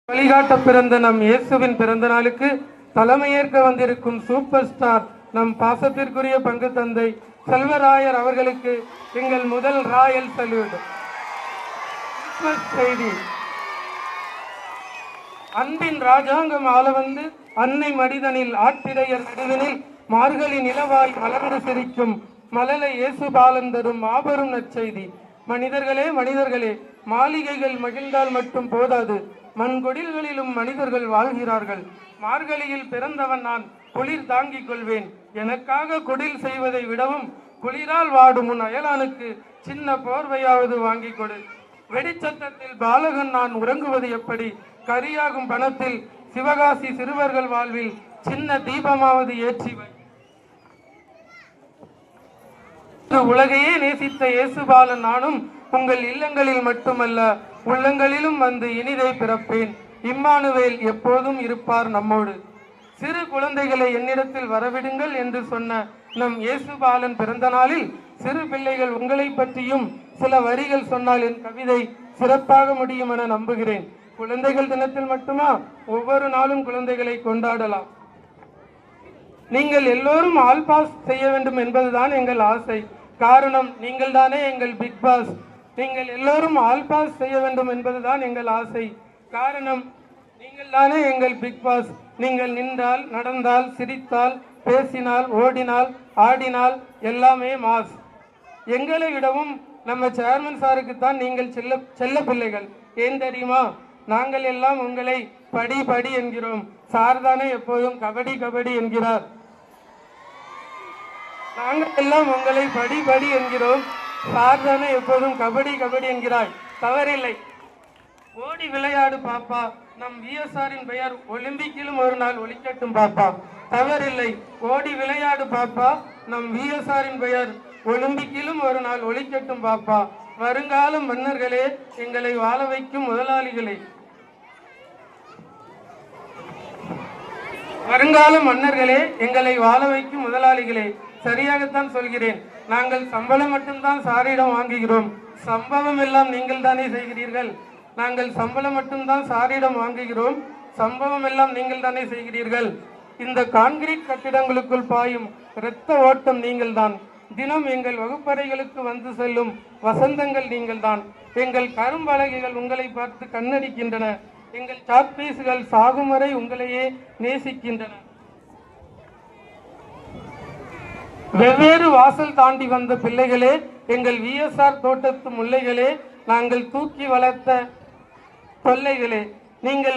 வழிகாட்ட பிறந்த நம் இயேசுவின் பிறந்த நாளுக்கு தலைமையேற்க வந்திருக்கும் சூப்பர் ஸ்டார் நம் பாசத்திற்குரிய பங்கு தந்தை செல்வராயர் அவர்களுக்கு எங்கள் முதல் ராயல் சல்யூட். செய்தி: அன்பின் ராஜாங்கம் ஆள வந்து அன்னை மடிதனில் ஆட்டிடையர் நடுவினில் மார்கழி நிலவாய் மலர்ந்து சிரிக்கும் மலலை இயேசு பாலன் தரும் மாபெரும் நற்செய்தி. மனிதர்களே மனிதர்களே, மாளிகைகள் மகிழ்ந்தால் மட்டும் போதாது, மண்கொடில்களிலும் மனிதர்கள் வாழ்கிறார்கள். மார்கழியில் பிறந்தவன் நான், குளிர் தாங்கிக் கொள்வேன். எனக்காக குடில் செய்வதை விடவும் குளிரால் வாடும் உன் அயலானுக்கு சின்ன போர்வையாவது வாங்கிக் கொடு. வெடிச்சத்தத்தில் பாலகன் நான் உறங்குவது எப்படி? கரியாகும் பணத்தில் சிவகாசி சிறுவர்கள் வாழ்வில் சின்ன தீபமாவது ஏற்றிவை. உலகையே நேசித்த இயேசுபாலன் நானும் உங்கள் இல்லங்களில் மட்டுமல்ல உள்ளங்களிலும் வந்து இனிதை பிறப்பேன். இம்மானுவேல் எப்போதும் இருப்பார் நம்மோடு. சிறு குழந்தைகளை என்னிடத்தில் வரவிடுங்கள் என்று சொன்ன நம் இயேசுபாலன் பிறந்த நாளில் சிறு பிள்ளைகள் உங்களை பற்றியும் சில வரிகள் சொன்னால் என் கவிதை சிறப்பாக முடியும் என நம்புகிறேன். குழந்தைகள் தினத்தில் மட்டுமா? ஒவ்வொரு நாளும் குழந்தைகளை கொண்டாடலாம். நீங்கள் எல்லோரும் ஆல் பாஸ் செய்ய வேண்டும் என்பதுதான் எங்கள் ஆசை. காரணம், நீங்கள் தானே எங்கள் பிக் பாஸ். நீங்கள் எல்லோரும் ஆல் பாஸ் செய்ய வேண்டும் என்பதுதான் எங்கள் ஆசை. காரணம், நீங்கள் தானே எங்கள் பிக் பாஸ். நீங்கள் நின்றால், நடந்தால், சிரித்தால், பேசினால், ஓடினால், ஆடினால் எல்லாமே மாஸ். எங்களை விடவும் நம்ம சேர்மன் சாருக்குத்தான் நீங்கள் செல்ல பிள்ளைகள். ஏன் தெரியுமா? நாங்கள் எல்லாம் உங்களை படி படி என்கிறோம். சார் தானே எப்போதும் கபடி கபடி என்கிறார். நாங்கள் எல்லாம் உங்களை படி படி என்கிறோம். சார் தானே எப்போதும் கபடி கபடி என்கிறாய். தவறில்லை. ஓடி விளையாடு பாப்பா, நம் விஎஸ்ஆரின் பெயர் ஒலிம்பிக்கிலும் ஒரு நாள் ஒலிக்கட்டும் பாப்பா. தவறில்லை. ஓடி விளையாடு பாப்பா, நம் விஎஸ்ஆரின் பெயர் ஒலிம்பிக்கிலும் ஒரு நாள் ஒலிக்கட்டும் பாப்பா. வருங்கால மன்னர்களே, எங்களை வாழ வைக்கும் முதலாளிகளே, வருங்கால மன்னர்களே, எங்களை வாழ வைக்கும் முதலாளிகளே, சரியாகத்தான் சொல்கிறேன். நாங்கள் சம்பளம் மட்டும்தான் சாரியிடம் வாங்குகிறோம். சம்பவம் எல்லாம் நீங்கள் தானே செய்கிறீர்கள். நாங்கள் சம்பளம் மட்டும்தான் சாரியிடம் வாங்குகிறோம். சம்பவம் எல்லாம் நீங்கள் தானே செய்கிறீர்கள். இந்த கான்கிரீட் கட்டிடங்களுக்குள் பாயும் இரத்த ஓட்டம் நீங்கள் தான். தினம் எங்கள் வகுப்பறைகளுக்கு வந்து செல்லும் வசந்தங்கள் நீங்கள் தான். எங்கள் கரும்பலகைகள் உங்களை பார்த்து கண்ணடிக்கின்றன. எங்கள் சாக்பீஸ்கள் சாகும் வரை உங்களையே நேசிக்கின்றன. வெவ்வேறு வாசல் தாண்டி வந்த பிள்ளைகளே, எங்கள் விஎஸ்ஆர் தோட்டத்து முல்லைகளே, நாங்கள் தூக்கி வளர்த்த தொல்லைகளே, நீங்கள்